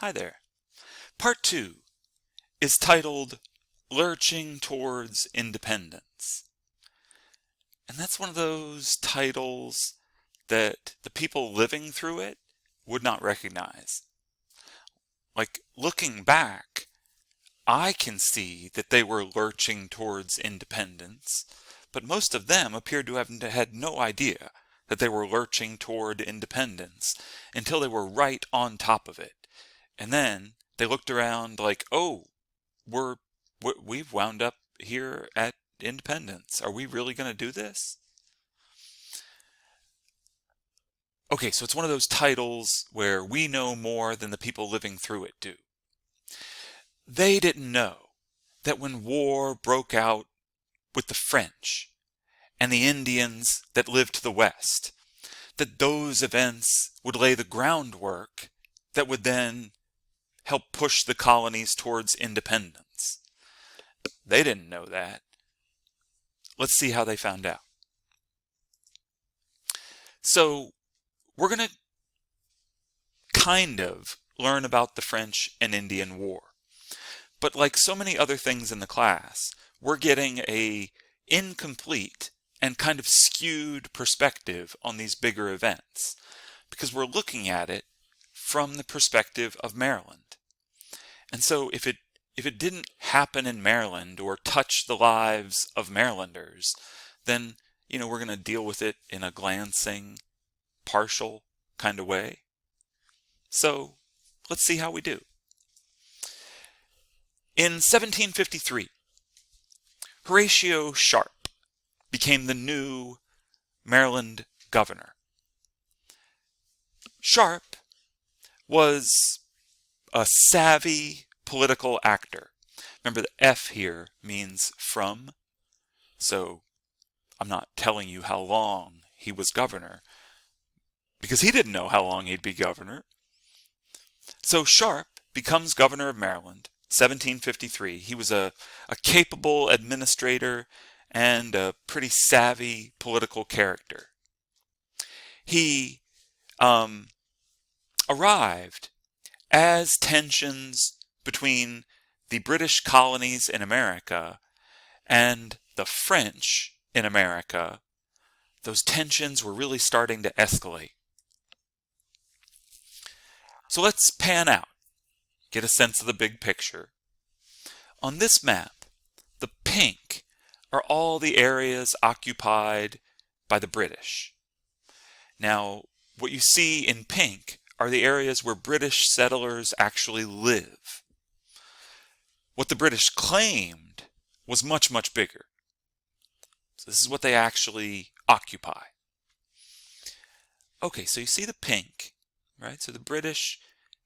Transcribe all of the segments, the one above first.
Hi there. Part 2 is titled Lurching Towards Independence. And that's one of those titles that the people living through it would not recognize. Like, looking back, I can see that they were lurching towards independence, but most of them appeared to have had no idea that they were lurching toward independence until they were right on top of it. And then they looked around like, oh, we've wound up here at independence. Are we really going to do this? Okay, so it's one of those titles where we know more than the people living through it do. They didn't know that when war broke out with the French and the Indians that lived to the west, that those events would lay the groundwork that would then help push the colonies towards independence. They didn't know that. Let's see how they found out. So we're going to kind of learn about the French and Indian War. But like so many other things in the class, we're getting a incomplete and kind of skewed perspective on these bigger events because we're looking at it from the perspective of Maryland. And so if it didn't happen in Maryland or touch the lives of Marylanders, then, we're going to deal with it in a glancing, partial kind of way. So let's see how we do. In 1753, Horatio Sharp became the new Maryland governor. Sharp was a savvy political actor. Remember, the F here means from, so I'm not telling you how long he was governor, because he didn't know how long he'd be governor. So Sharp becomes governor of Maryland, 1753. He was a capable administrator and a pretty savvy political character. He arrived as tensions between the British colonies in America and the French in America, those tensions were really starting to escalate. So let's pan out, get a sense of the big picture. On this map, the pink are all the areas occupied by the British. Now, what you see in pink are the areas where British settlers actually live. What the British claimed was much, much bigger. So this is what they actually occupy. Okay, so you see the pink, right? So the British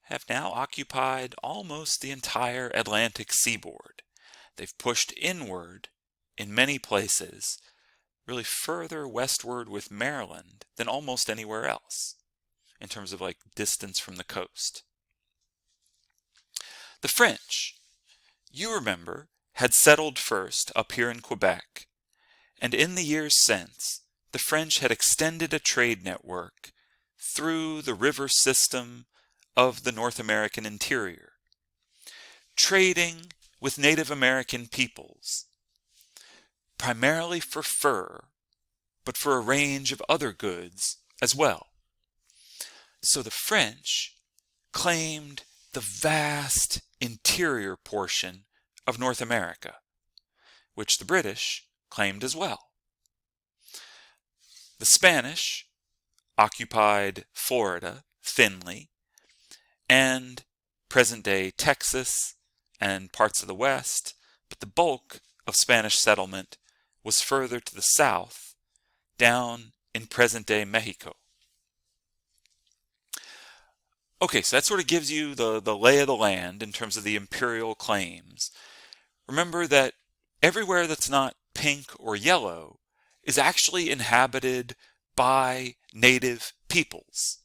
have now occupied almost the entire Atlantic seaboard. They've pushed inward in many places, really further westward with Maryland than almost anywhere else in terms of like distance from the coast. The French, you remember, had settled first up here in Quebec, and in the years since, the French had extended a trade network through the river system of the North American interior, trading with Native American peoples, primarily for fur, but for a range of other goods as well. So the French claimed the vast interior portion of North America, which the British claimed as well. The Spanish occupied Florida, Finley, and present-day Texas and parts of the West, but the bulk of Spanish settlement was further to the south, down in present-day Mexico. Okay, so that sort of gives you the lay of the land in terms of the imperial claims. Remember that everywhere that's not pink or yellow is actually inhabited by native peoples.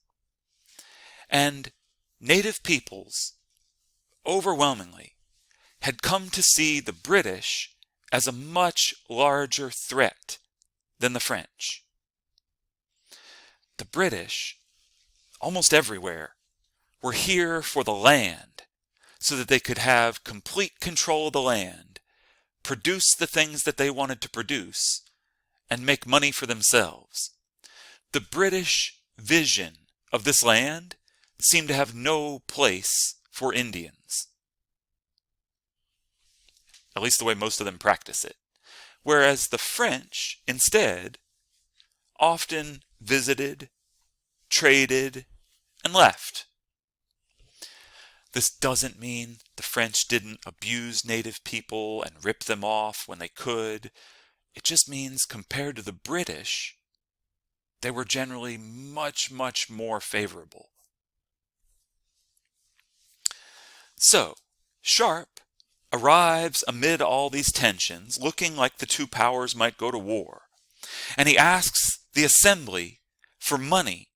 And native peoples, overwhelmingly, had come to see the British as a much larger threat than the French. The British, almost everywhere, were here for the land so that they could have complete control of the land, produce the things that they wanted to produce, and make money for themselves. The British vision of this land seemed to have no place for Indians, at least the way most of them practice it. Whereas the French, instead, often visited, traded, and left. This doesn't mean the French didn't abuse native people and rip them off when they could. It just means compared to the British, they were generally much, much more favorable. So, Sharp arrives amid all these tensions, looking like the two powers might go to war. And he asks the Assembly for money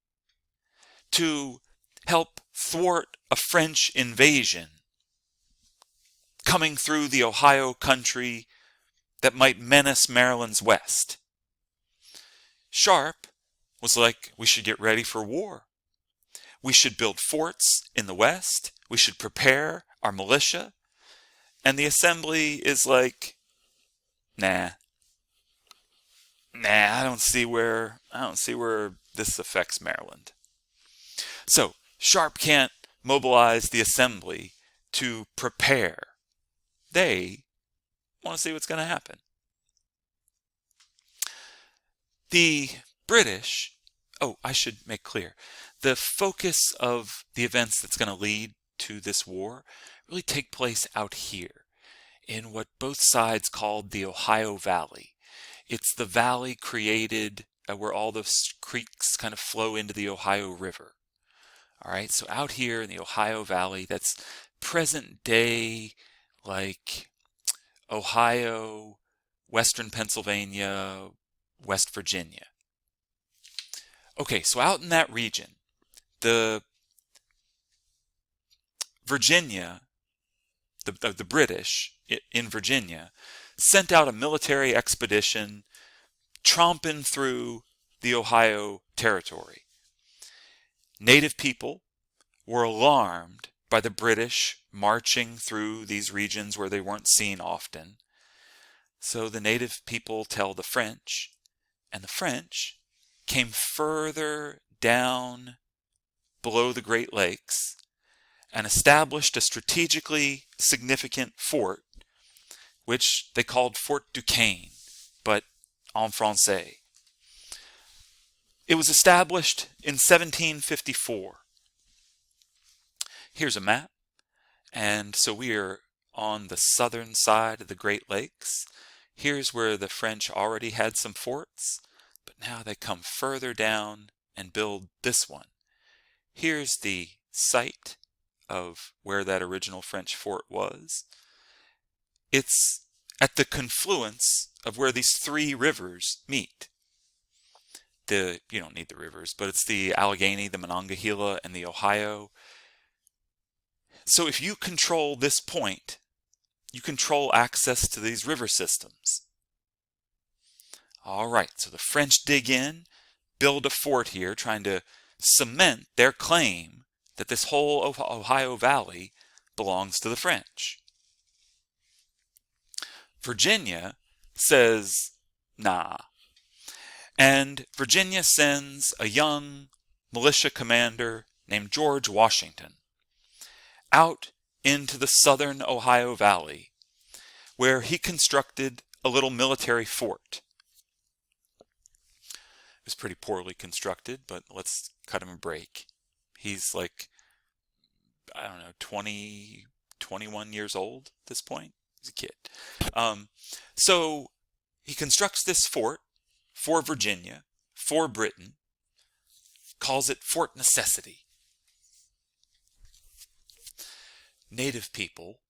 to help thwart a French invasion coming through the Ohio country that might menace Maryland's west. Sharp was like, we should get ready for war. We should build forts in the west. We should prepare our militia. And the Assembly is like, nah, I don't see where this affects Maryland. So Sharp can't mobilize the Assembly to prepare. They want to see what's going to happen. The British, I should make clear, the focus of the events that's going to lead to this war really take place out here in what both sides called the Ohio Valley. It's the valley created where all those creeks kind of flow into the Ohio River. All right, so out here in the Ohio Valley, that's present day, like Ohio, Western Pennsylvania, West Virginia. Okay, so out in that region, the Virginia, the British in Virginia, sent out a military expedition tromping through the Ohio territory. Native people were alarmed by the British marching through these regions where they weren't seen often. So the native people tell the French, and the French came further down below the Great Lakes and established a strategically significant fort, which they called Fort Duquesne, but en français. It was established in 1754. Here's a map, and so we are on the southern side of the Great Lakes. Here's where the French already had some forts, but now they come further down and build this one. Here's the site of where that original French fort was. It's at the confluence of where these three rivers meet. You don't need the rivers, but it's the Allegheny, the Monongahela, and the Ohio. So if you control this point, you control access to these river systems. All right, so the French dig in, build a fort here, trying to cement their claim that this whole Ohio Valley belongs to the French. Virginia says, nah. And Virginia sends a young militia commander named George Washington out into the southern Ohio Valley, where he constructed a little military fort. It was pretty poorly constructed, but let's cut him a break. He's like, 20, 21 years old at this point. He's a kid. So he constructs this fort for Virginia, for Britain, calls it Fort Necessity. Native people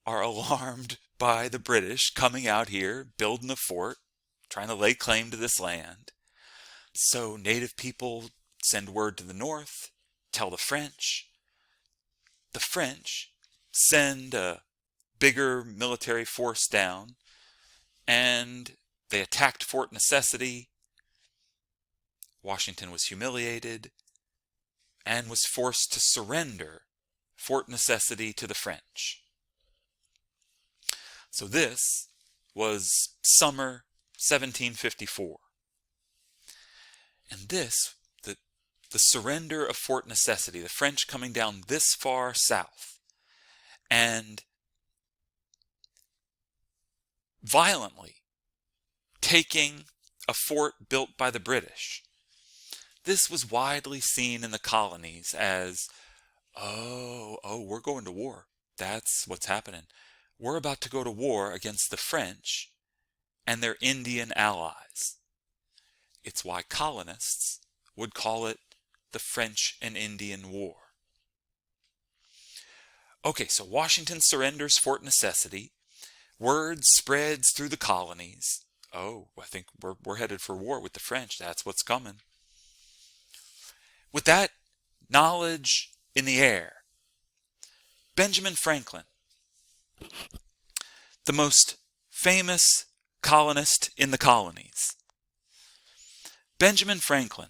are alarmed by the British coming out here, building a fort, trying to lay claim to this land. So native people send word to the north, tell the French. The French send a bigger military force down, and they attacked Fort Necessity. Washington was humiliated, and was forced to surrender Fort Necessity to the French. So this was summer 1754. And this, the surrender of Fort Necessity, the French coming down this far south and violently taking a fort built by the British. This was widely seen in the colonies as, oh, we're going to war. That's what's happening. We're about to go to war against the French and their Indian allies. It's why colonists would call it the French and Indian War. Okay, so Washington surrenders Fort Necessity. Word spreads through the colonies. Oh, I think we're headed for war with the French. That's what's coming. With that knowledge in the air, Benjamin Franklin, the most famous colonist in the colonies, Benjamin Franklin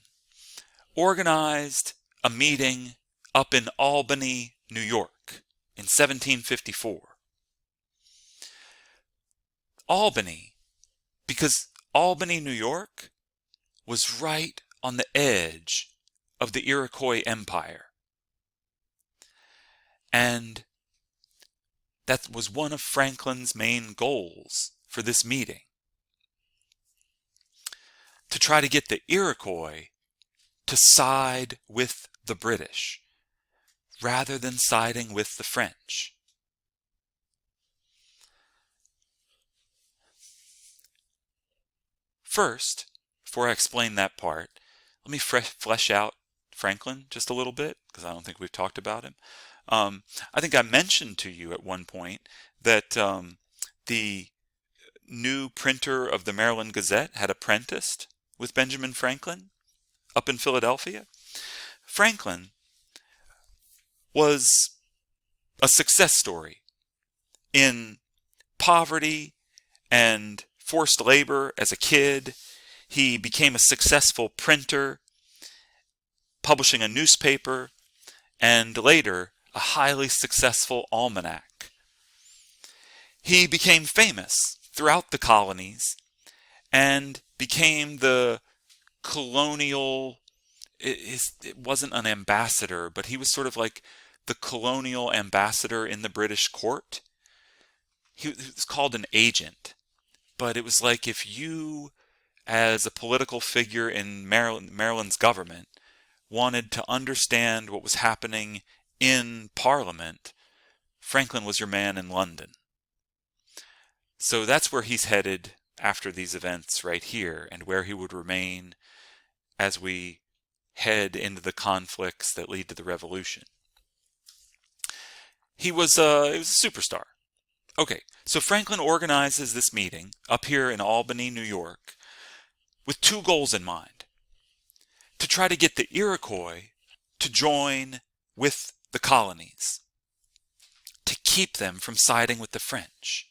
organized a meeting up in Albany, New York in 1754. Albany, because Albany, New York was right on the edge of the Iroquois Empire. And that was one of Franklin's main goals for this meeting, to try to get the Iroquois to side with the British rather than siding with the French. First, before I explain that part, let me flesh out Franklin just a little bit, because I don't think we've talked about him. I think I mentioned to you at one point that the new printer of the Maryland Gazette had apprenticed with Benjamin Franklin up in Philadelphia. Franklin was a success story in poverty and forced labor as a kid. He became a successful printer, publishing a newspaper, and later a highly successful almanac. He became famous throughout the colonies and became the colonial, it wasn't an ambassador, but he was sort of like the colonial ambassador in the British court. He was called an agent, but it was like if you, as a political figure in Maryland's government, wanted to understand what was happening in Parliament, Franklin was your man in London. So that's where he's headed after these events right here, and where he would remain as we head into the conflicts that lead to the revolution. He was a superstar. Okay, so Franklin organizes this meeting up here in Albany, New York, with two goals in mind: to try to get the Iroquois to join with the colonies, to keep them from siding with the French.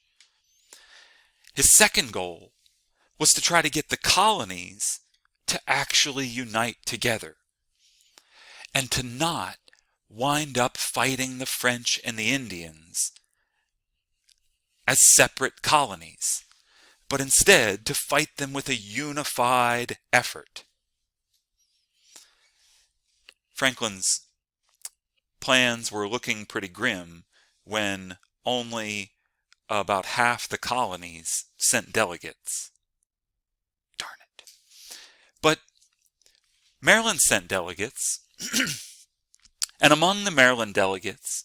His second goal was to try to get the colonies to actually unite together and to not wind up fighting the French and the Indians as separate colonies, but instead to fight them with a unified effort. Franklin's plans were looking pretty grim when only about half the colonies sent delegates. Darn it. But Maryland sent delegates, and among the Maryland delegates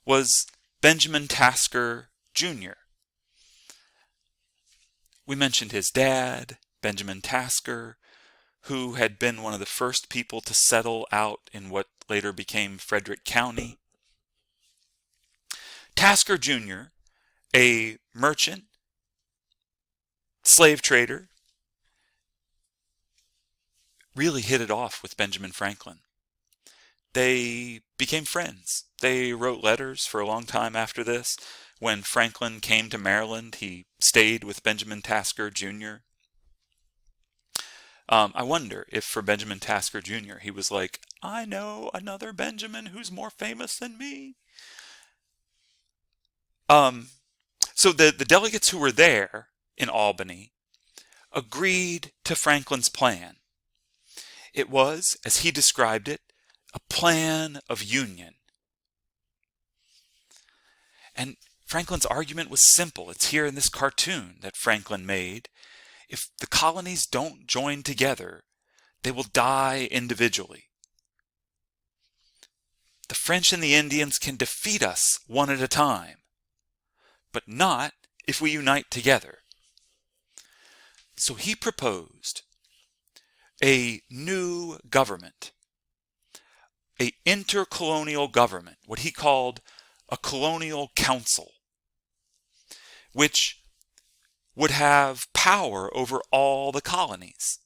was Benjamin Tasker Jr. We mentioned his dad, Benjamin Tasker, who had been one of the first people to settle out in what later became Frederick County. Tasker Jr., a merchant, slave trader, really hit it off with Benjamin Franklin. They became friends. They wrote letters for a long time after this. When Franklin came to Maryland, he stayed with Benjamin Tasker Jr. I wonder if for Benjamin Tasker Jr., he was like, I know another Benjamin who's more famous than me. So the delegates who were there in Albany agreed to Franklin's plan. It was, as he described it, a plan of union. And Franklin's argument was simple. It's here in this cartoon that Franklin made. If the colonies don't join together, they will die individually. The French and the Indians can defeat us one at a time, but not if we unite together. So he proposed a new government, an intercolonial government, what he called a colonial council, which would have power over all the colonies.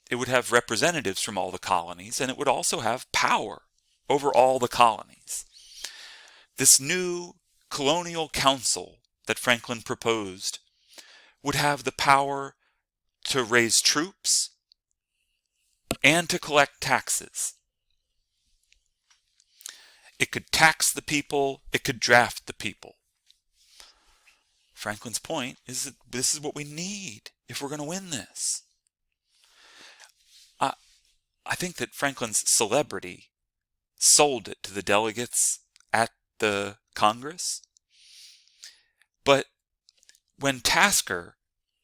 It would have representatives from all the colonies, and it would also have power over all the colonies. This new colonial council that Franklin proposed would have the power to raise troops and to collect taxes. It could tax the people, it could draft the people. Franklin's point is that this is what we need if we're going to win this. I think that Franklin's celebrity sold it to the delegates at the Congress. But when Tasker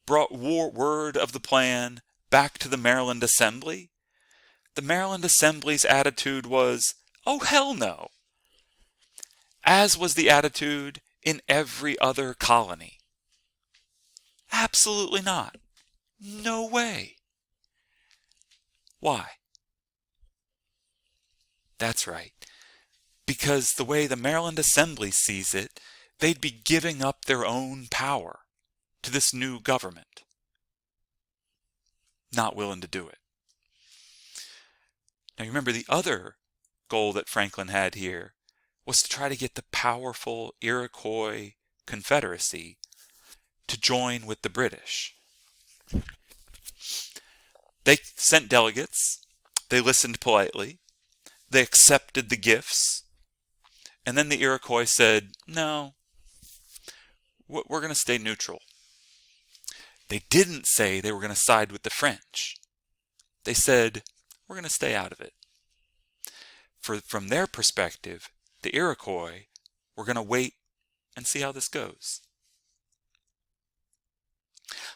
brought word of the plan back to the Maryland Assembly, the Maryland Assembly's attitude was, oh, hell no. As was the attitude in every other colony. Absolutely not. No way. Why? That's right. Because the way the Maryland Assembly sees it, they'd be giving up their own power to this new government. Not willing to do it. Now remember, the other goal that Franklin had here was to try to get the powerful Iroquois Confederacy to join with the British. They sent delegates, they listened politely, they accepted the gifts, and then the Iroquois said, no, we're going to stay neutral. They didn't say they were going to side with the French. They said, we're going to stay out of it. From their perspective, the Iroquois were going to wait and see how this goes.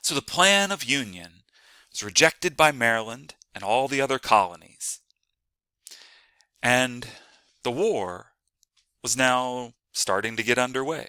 So the plan of union was rejected by Maryland and all the other colonies. And the war was now starting to get underway.